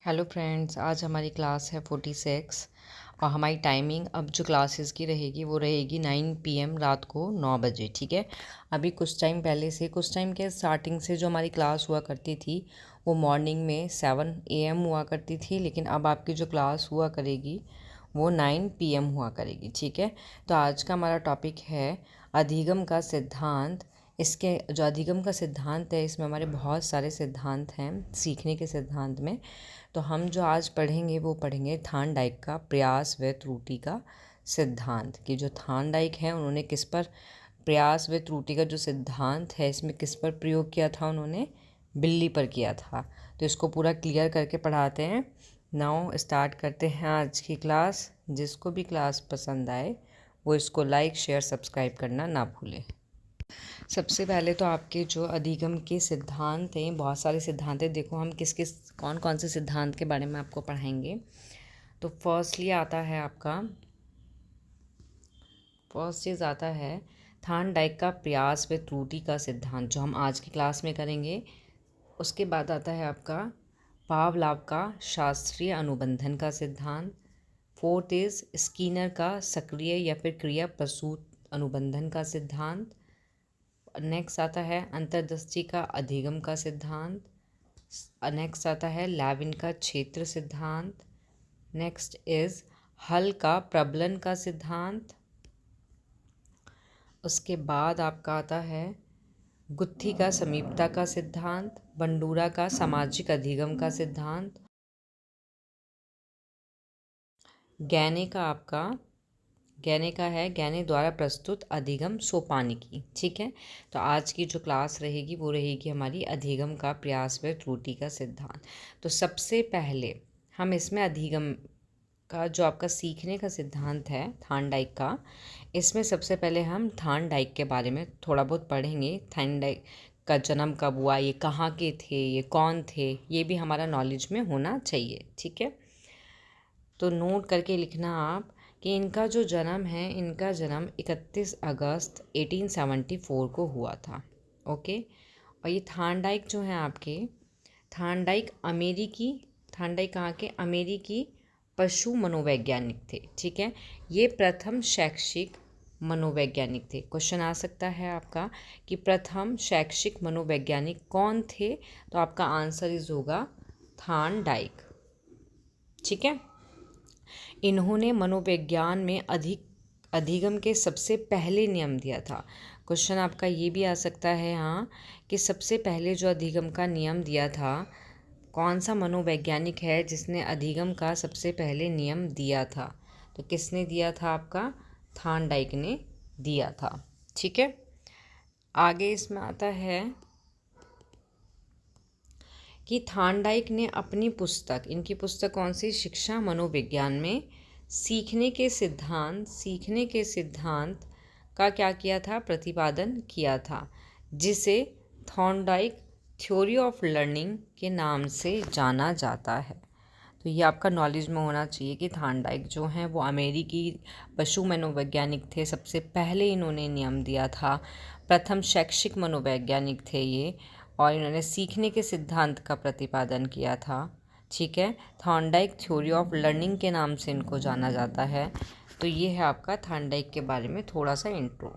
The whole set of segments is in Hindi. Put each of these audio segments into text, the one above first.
हेलो फ्रेंड्स, आज हमारी क्लास है 46 और हमारी टाइमिंग अब जो क्लासेस की रहेगी वो रहेगी 9 PM रात को 9 बजे। ठीक है। अभी कुछ टाइम पहले से कुछ टाइम के स्टार्टिंग से जो हमारी क्लास हुआ करती थी वो मॉर्निंग में 7 AM हुआ करती थी, लेकिन अब आपकी जो क्लास हुआ करेगी वो 9 PM हुआ करेगी। ठीक है। तो आज का हमारा टॉपिक है अधिगम का सिद्धांत। इसके जो अधिगम का सिद्धांत है इसमें हमारे बहुत सारे सिद्धांत हैं सीखने के सिद्धांत में। तो हम जो आज पढ़ेंगे वो पढ़ेंगे थार्नडाइक का प्रयास व त्रुटि का सिद्धांत, कि जो थार्नडाइक है उन्होंने किस पर प्रयास व त्रुटि का जो सिद्धांत है इसमें किस पर प्रयोग किया था, उन्होंने बिल्ली पर किया था। तो इसको पूरा क्लियर करके पढ़ाते हैं। नाउ स्टार्ट करते हैं आज की क्लास। जिसको भी क्लास पसंद आए वो इसको लाइक शेयर सब्सक्राइब करना ना भूलें। सबसे पहले तो आपके जो अधिगम के सिद्धांत हैं, बहुत सारे सिद्धांत हैं। देखो हम किस किस कौन कौन से सिद्धांत के बारे में आपको पढ़ाएंगे। तो फर्स्ट चीज़ आता है थार्नडाइक का प्रयास व त्रुटि का सिद्धांत, जो हम आज की क्लास में करेंगे। उसके बाद आता है आपका पावलाव का शास्त्रीय अनुबंधन का सिद्धांत। फोर्थ इज स्कीनर का सक्रिय या फिर क्रिया प्रसूत अनुबंधन का सिद्धांत। नेक्स्ट आता है अंतर्दृष्टि का अधिगम का सिद्धांत। नेक्स्ट आता है लेविन का क्षेत्र सिद्धांत। नेक्स्ट इज हल का प्रबलन का सिद्धांत। उसके बाद आपका आता है गुत्थी का समीपता का सिद्धांत, बंडूरा का सामाजिक अधिगम का सिद्धांत, गैने द्वारा प्रस्तुत अधिगम सोपानिकी। ठीक है। तो आज की जो क्लास रहेगी वो रहेगी हमारी अधिगम का प्रयास व त्रुटि का सिद्धांत। तो सबसे पहले हम इसमें अधिगम का जो आपका सीखने का सिद्धांत है थार्नडाइक का, इसमें सबसे पहले हम थार्नडाइक के बारे में थोड़ा बहुत पढ़ेंगे। थार्नडाइक का जन्म कब हुआ, ये कहाँ के थे, ये कौन थे, ये भी हमारा नॉलेज में होना चाहिए। ठीक है। तो नोट करके लिखना आप कि इनका जो जन्म है, इनका जन्म 31 अगस्त 1874 को हुआ था। ओके। और ये थार्नडाइक जो हैं आपके, थार्नडाइक कहाँ के, अमेरिकी पशु मनोवैज्ञानिक थे। ठीक है। ये प्रथम शैक्षिक मनोवैज्ञानिक थे। क्वेश्चन आ सकता है आपका कि प्रथम शैक्षिक मनोवैज्ञानिक कौन थे, तो आपका आंसर इज होगा थार्नडाइक। ठीक है। इन्होंने मनोविज्ञान में अधिगम के सबसे पहले नियम दिया था। क्वेश्चन आपका ये भी आ सकता है हाँ, कि सबसे पहले जो अधिगम का नियम दिया था, कौन सा मनोवैज्ञानिक है जिसने अधिगम का सबसे पहले नियम दिया था। तो किसने दिया था, आपका थार्नडाइक ने दिया था। ठीक है। आगे इसमें आता है कि थार्नडाइक ने अपनी पुस्तक, इनकी पुस्तक कौन सी, शिक्षा मनोविज्ञान में सीखने के सिद्धांत का क्या किया था, प्रतिपादन किया था, जिसे थॉर्नडाइक थ्योरी ऑफ लर्निंग के नाम से जाना जाता है। तो ये आपका नॉलेज में होना चाहिए कि थार्नडाइक जो हैं वो अमेरिकी पशु मनोवैज्ञानिक थे। सबसे पहले इन्होंने नियम दिया था, प्रथम शैक्षिक मनोवैज्ञानिक थे ये, और इन्होंने सीखने के सिद्धांत का प्रतिपादन किया था। ठीक है। थॉर्नडाइक थ्योरी ऑफ लर्निंग के नाम से इनको जाना जाता है। तो ये है आपका थार्नडाइक के बारे में थोड़ा सा इंट्रो।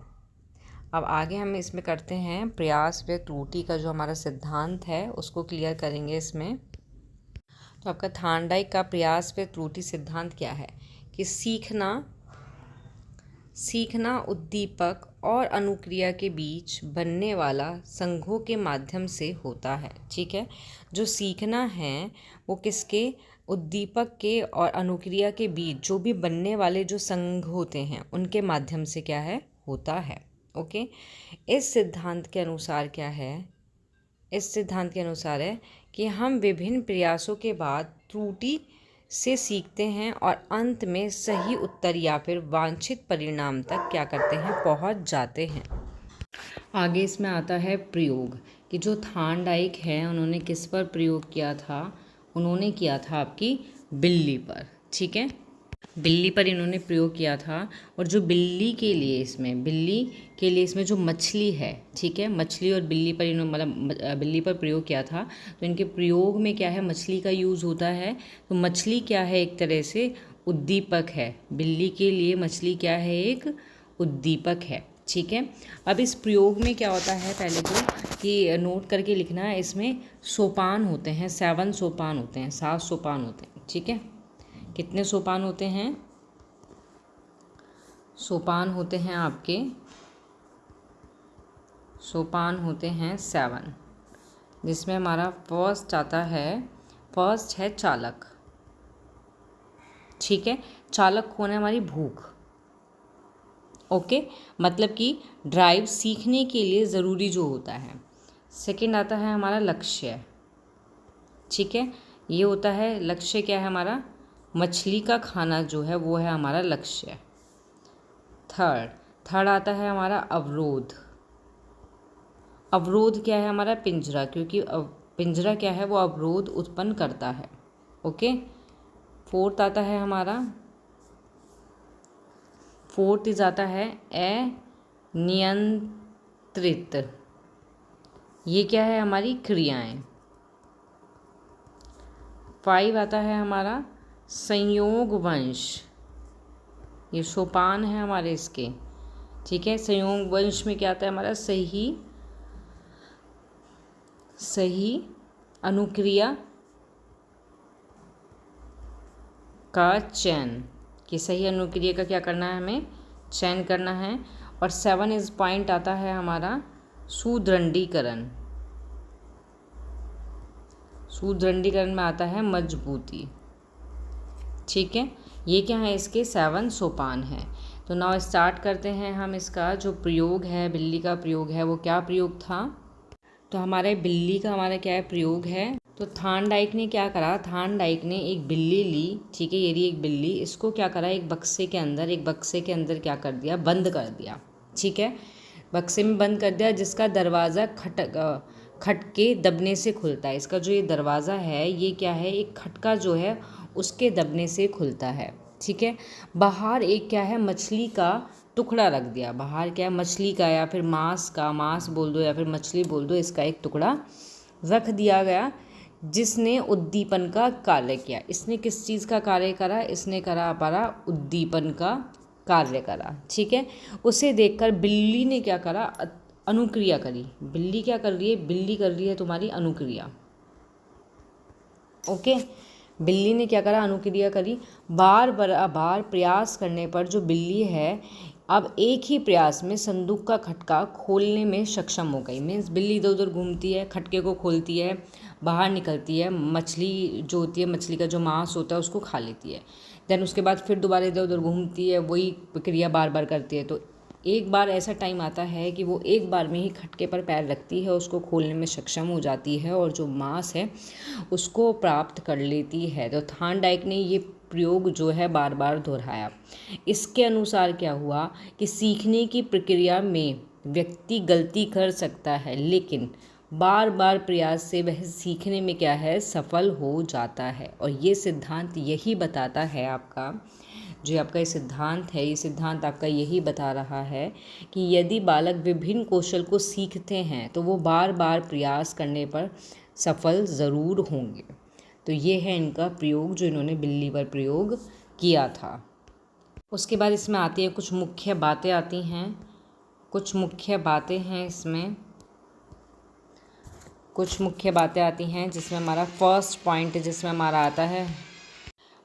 अब आगे हम इसमें करते हैं प्रयास व त्रुटि का जो हमारा सिद्धांत है उसको क्लियर करेंगे इसमें। तो आपका थार्नडाइक का प्रयास व त्रुटि सिद्धांत क्या है कि सीखना उद्दीपक और अनुक्रिया के बीच बनने वाला संघों के माध्यम से होता है। ठीक है। जो सीखना है वो किसके, उद्दीपक के और अनुक्रिया के बीच जो भी बनने वाले जो संघ होते हैं उनके माध्यम से क्या है, होता है। ओके। इस सिद्धांत के अनुसार क्या है, इस सिद्धांत के अनुसार है कि हम विभिन्न प्रयासों के बाद त्रुटि से सीखते हैं और अंत में सही उत्तर या फिर वांछित परिणाम तक क्या करते हैं, पहुंच जाते हैं। आगे इसमें आता है प्रयोग, कि जो थार्नडाइक है उन्होंने किस पर प्रयोग किया था, उन्होंने किया था आपकी बिल्ली पर। ठीक है। बिल्ली पर इन्होंने प्रयोग किया था। और जो बिल्ली के लिए इसमें जो मछली है, ठीक है, मछली और बिल्ली पर इन्होंने मतलब बिल्ली पर प्रयोग किया था। तो इनके प्रयोग में क्या है, मछली का यूज़ होता है। तो मछली क्या है, एक तरह से उद्दीपक है। बिल्ली के लिए मछली क्या है, एक उद्दीपक है, ठीक है। अब इस प्रयोग में क्या होता है, पहले तो कि नोट करके लिखना है, इसमें सोपान होते हैं, 7 सोपान होते हैं, 7 सोपान होते हैं, ठीक है। कितने सोपान होते हैं, सोपान होते हैं आपके, सोपान होते हैं 7, जिसमें हमारा फर्स्ट आता है, फर्स्ट है चालक, ठीक है। चालक कौन है, हमारी भूख, ओके, मतलब कि ड्राइव सीखने के लिए ज़रूरी जो होता है। सेकंड आता है हमारा लक्ष्य, ठीक है, ये होता है लक्ष्य, क्या है हमारा, मछली का खाना जो है वो है हमारा लक्ष्य। थर्ड आता है हमारा अवरोध। अवरोध क्या है हमारा, पिंजरा, क्योंकि पिंजरा क्या है, वो अवरोध उत्पन्न करता है, ओके। फोर्थ आता है हमारा, फोर्थ इज आता है अनियंत्रित, ये क्या है, हमारी क्रियाएं। 5 आता है हमारा संयोग वंश, ये सोपान है हमारे इसके, ठीक है। संयोग वंश में क्या आता है हमारा, सही अनुक्रिया का चयन, कि सही अनुक्रिया का क्या करना है, हमें चयन करना है। और 7 इस पॉइंट आता है हमारा सुदृढ़ीकरण, सुदृढ़ीकरण में आता है मजबूती, ठीक है। ये क्या है, इसके 7 सोपान हैं। तो नाउ स्टार्ट करते हैं हम इसका जो प्रयोग है, बिल्ली का प्रयोग है, वो क्या प्रयोग था। तो हमारे बिल्ली का हमारा क्या है, प्रयोग है। तो थार्नडाइक ने क्या करा, थार्नडाइक ने एक बिल्ली ली, ठीक है, ये रही एक बिल्ली, इसको क्या करा, एक बक्से के अंदर क्या कर दिया, बंद कर दिया, ठीक है, बक्से में बंद कर दिया, जिसका दरवाज़ा खटके दबने से खुलता है। इसका जो ये दरवाज़ा है, ये क्या है, एक खटका जो है उसके दबने से खुलता है, ठीक है। बाहर एक क्या है, मछली का टुकड़ा रख दिया, बाहर क्या है, मछली का या फिर मांस बोल दो या फिर मछली बोल दो, इसका एक टुकड़ा रख दिया गया, जिसने उद्दीपन का कार्य किया। इसने किस चीज़ का कार्य करा, इसने करा हमारा उद्दीपन का कार्य करा, ठीक है। उसे देखकर बिल्ली ने क्या करा, अनुक्रिया करी। बिल्ली क्या कर रही है, बिल्ली कर रही है तुम्हारी अनुक्रिया, ओके। बिल्ली ने क्या करा, अनुक्रिया करी। बार प्रयास करने पर जो बिल्ली है, अब एक ही प्रयास में संदूक का खटका खोलने में सक्षम हो गई। मीन्स बिल्ली इधर उधर घूमती है, खटके को खोलती है, बाहर निकलती है, मछली जो होती है, मछली का जो मांस होता है उसको खा लेती है। देन उसके बाद फिर दोबारा इधर उधर घूमती है, वही प्रक्रिया बार बार करती है। तो एक बार ऐसा टाइम आता है कि वो एक बार में ही खटके पर पैर रखती है, उसको खोलने में सक्षम हो जाती है और जो मांस है उसको प्राप्त कर लेती है। तो थार्नडाइक ने ये प्रयोग जो है बार बार दोहराया। इसके अनुसार क्या हुआ कि सीखने की प्रक्रिया में व्यक्ति गलती कर सकता है, लेकिन बार बार प्रयास से वह सीखने में क्या है, सफल हो जाता है। और ये सिद्धांत यही बताता है, आपका जो आपका ये सिद्धांत है, ये सिद्धांत आपका यही बता रहा है कि यदि बालक विभिन्न कौशल को सीखते हैं तो वो बार बार प्रयास करने पर सफल ज़रूर होंगे। तो ये है इनका प्रयोग जो इन्होंने बिल्ली पर प्रयोग किया था। उसके बाद इसमें आती है कुछ मुख्य बातें आती हैं, कुछ मुख्य बातें हैं इसमें, कुछ मुख्य बातें आती हैं, जिसमें हमारा फर्स्ट पॉइंट जिसमें हमारा आता है,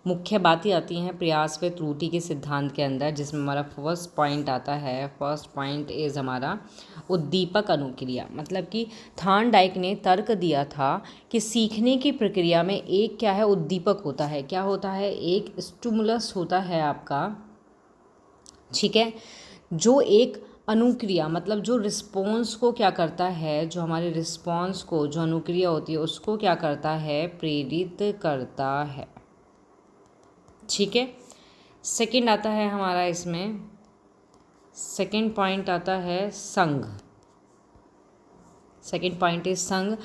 मुख्य बातें आती हैं प्रयास व त्रुटि के सिद्धांत के अंदर, जिसमें हमारा फर्स्ट पॉइंट आता है। फर्स्ट पॉइंट इज़ हमारा उद्दीपक अनुक्रिया। मतलब कि थार्नडाइक ने तर्क दिया था कि सीखने की प्रक्रिया में एक क्या है, उद्दीपक होता है। क्या होता है, एक स्टिमुलस होता है आपका, ठीक है, जो एक अनुक्रिया मतलब जो रिस्पॉन्स को क्या करता है, जो हमारे रिस्पॉन्स को, जो अनुक्रिया होती है उसको क्या करता है, प्रेरित करता है, ठीक है। सेकंड आता है हमारा इसमें, सेकंड पॉइंट आता है संघ। सेकंड पॉइंट इज संघ।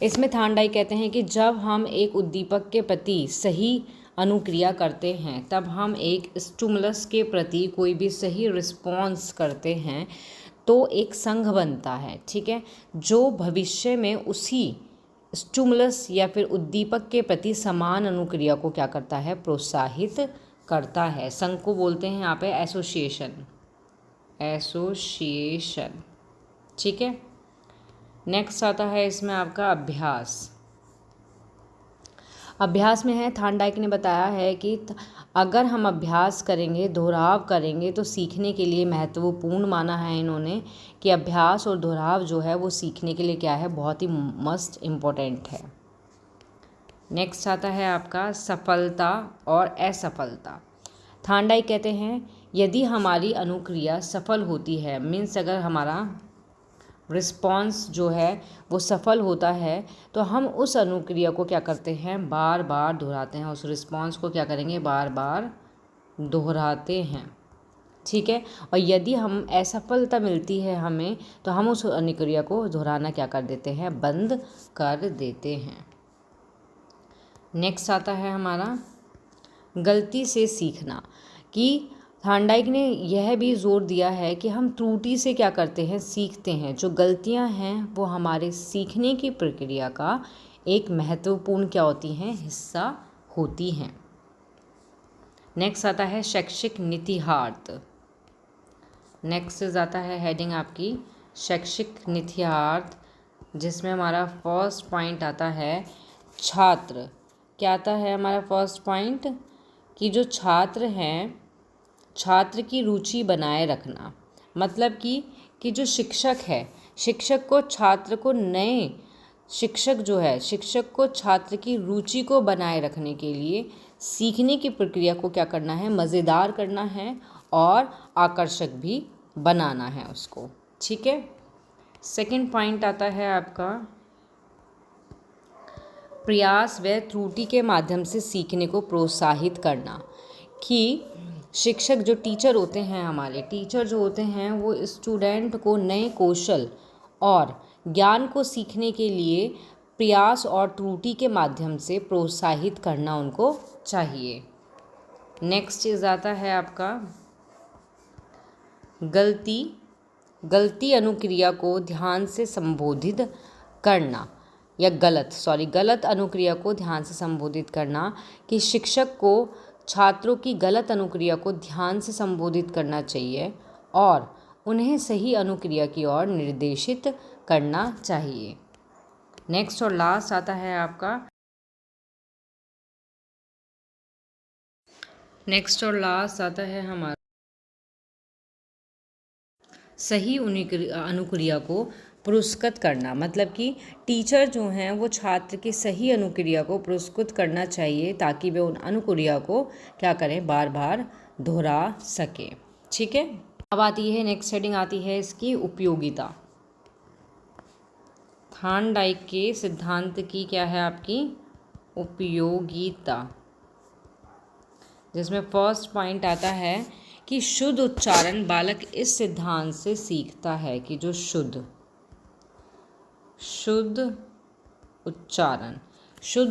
इसमें थार्नडाइक कहते हैं कि जब हम एक उद्दीपक के प्रति सही अनुक्रिया करते हैं, तब हम एक स्टिमुलस के प्रति कोई भी सही रिस्पॉन्स करते हैं तो एक संघ बनता है, ठीक है, जो भविष्य में उसी स्टिमुलस या फिर उद्दीपक के प्रति समान अनुक्रिया को क्या करता है, प्रोत्साहित करता है। संघ को बोलते हैं यहाँ पे एसोसिएशन, एसोसिएशन, ठीक है। नेक्स्ट आता है इसमें आपका अभ्यास। अभ्यास में है, थार्नडाइक ने बताया है कि अगर हम अभ्यास करेंगे, दोहराव करेंगे तो सीखने के लिए महत्वपूर्ण माना है इन्होंने कि अभ्यास और दोहराव जो है वो सीखने के लिए क्या है, बहुत ही मस्ट इम्पोर्टेंट है। नेक्स्ट आता है आपका सफलता और असफलता। थार्नडाइक कहते हैं यदि हमारी अनुक्रिया सफल होती है, मीन्स अगर हमारा रिस्पॉन्स जो है वो सफल होता है, तो हम उस अनुक्रिया को क्या करते हैं, बार बार दोहराते हैं। उस रिस्पॉन्स को क्या करेंगे, बार बार दोहराते हैं, ठीक है। और यदि हम असफलता मिलती है हमें, तो हम उस अनुक्रिया को दोहराना क्या कर देते हैं, बंद कर देते हैं। नेक्स्ट आता है हमारा गलती से सीखना, कि थार्नडाइक ने यह भी जोर दिया है कि हम त्रुटि से क्या करते हैं, सीखते हैं। जो गलतियां हैं वो हमारे सीखने की प्रक्रिया का एक महत्वपूर्ण क्या होती हैं, हिस्सा होती हैं। नेक्स्ट आता है शैक्षिक नीतिहार्थ। नेक्स्ट आता है हेडिंग आपकी शैक्षिक नीतिहार्थ, जिसमें हमारा फर्स्ट पॉइंट आता है छात्र। क्या आता है हमारा फर्स्ट पॉइंट, कि जो छात्र हैं, छात्र की रुचि बनाए रखना। मतलब कि जो शिक्षक है, शिक्षक को छात्र को नए शिक्षक जो है, शिक्षक को छात्र की रुचि को बनाए रखने के लिए सीखने की प्रक्रिया को क्या करना है, मज़ेदार करना है और आकर्षक भी बनाना है उसको, ठीक है। सेकंड पॉइंट आता है आपका प्रयास व त्रुटि के माध्यम से सीखने को प्रोत्साहित करना, कि शिक्षक जो टीचर होते हैं, हमारे टीचर जो होते हैं, वो स्टूडेंट को नए कौशल और ज्ञान को सीखने के लिए प्रयास और त्रुटि के माध्यम से प्रोत्साहित करना उनको चाहिए। नेक्स्ट चीज़ आता है आपका गलती अनुक्रिया को ध्यान से संबोधित करना, या गलत अनुक्रिया को ध्यान से संबोधित करना, कि शिक्षक को छात्रों की गलत अनुक्रिया को ध्यान से संबोधित करना चाहिए और उन्हें सही अनुक्रिया की ओर निर्देशित करना चाहिए। नेक्स्ट और लास्ट आता है आपका हमारा सही अनुक्रिया को पुरस्कृत करना। मतलब कि टीचर जो हैं वो छात्र की सही अनुक्रिया को पुरस्कृत करना चाहिए, ताकि वे उन अनुक्रिया को क्या करें, बार बार दोहरा सकें, ठीक है। अब आती है नेक्स्ट हेडिंग आती है इसकी उपयोगिता। थार्नडाइक के सिद्धांत की क्या है आपकी उपयोगिता, जिसमें फर्स्ट पॉइंट आता है कि शुद्ध उच्चारण बालक इस सिद्धांत से सीखता है, कि जो शुद्ध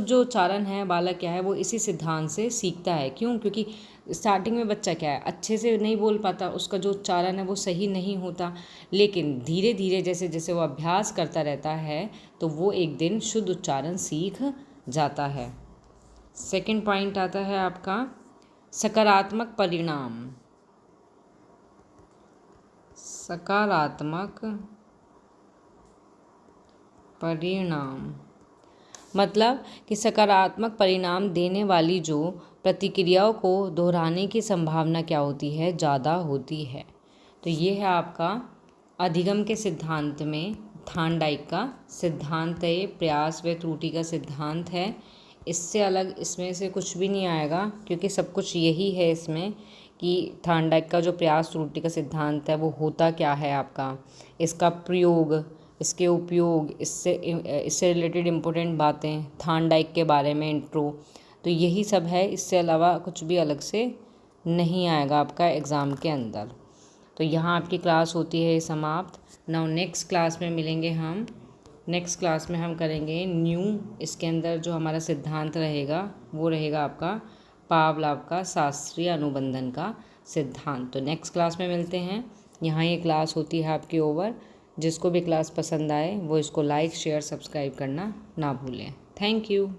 जो उच्चारण है बालक क्या है, वो इसी सिद्धांत से सीखता है। क्यों? क्योंकि स्टार्टिंग में बच्चा क्या है, अच्छे से नहीं बोल पाता, उसका जो उच्चारण है वो सही नहीं होता, लेकिन धीरे धीरे जैसे जैसे वो अभ्यास करता रहता है तो वो एक दिन शुद्ध उच्चारण सीख जाता है। सेकंड पॉइंट आता है आपका सकारात्मक परिणाम, मतलब कि सकारात्मक परिणाम देने वाली जो प्रतिक्रियाओं को दोहराने की संभावना क्या होती है, ज़्यादा होती है। तो ये है आपका अधिगम के सिद्धांत में थार्नडाइक का सिद्धांत है, प्रयास व त्रुटि का सिद्धांत है। इससे अलग इसमें से कुछ भी नहीं आएगा, क्योंकि सब कुछ यही है इसमें, कि थार्नडाइक का जो प्रयास त्रुटि का सिद्धांत है वो होता क्या है आपका, इसका प्रयोग, इसके उपयोग, इससे रिलेटेड इम्पोर्टेंट बातें, थार्नडाइक के बारे में इंट्रो, तो यही सब है। इससे अलावा कुछ भी अलग से नहीं आएगा आपका एग्ज़ाम के अंदर। तो यहाँ आपकी क्लास होती है समाप्त। नाउ नेक्स्ट क्लास में मिलेंगे हम। नेक्स्ट क्लास में हम करेंगे न्यू, इसके अंदर जो हमारा सिद्धांत रहेगा वो रहेगा आपका पावलोव का शास्त्रीय अनुबंधन का सिद्धांत। तो नेक्स्ट क्लास में मिलते हैं। यहाँ ये क्लास होती है आपकी ओवर। जिसको भी क्लास पसंद आए वो इसको लाइक शेयर सब्सक्राइब करना ना भूलें। Thank you.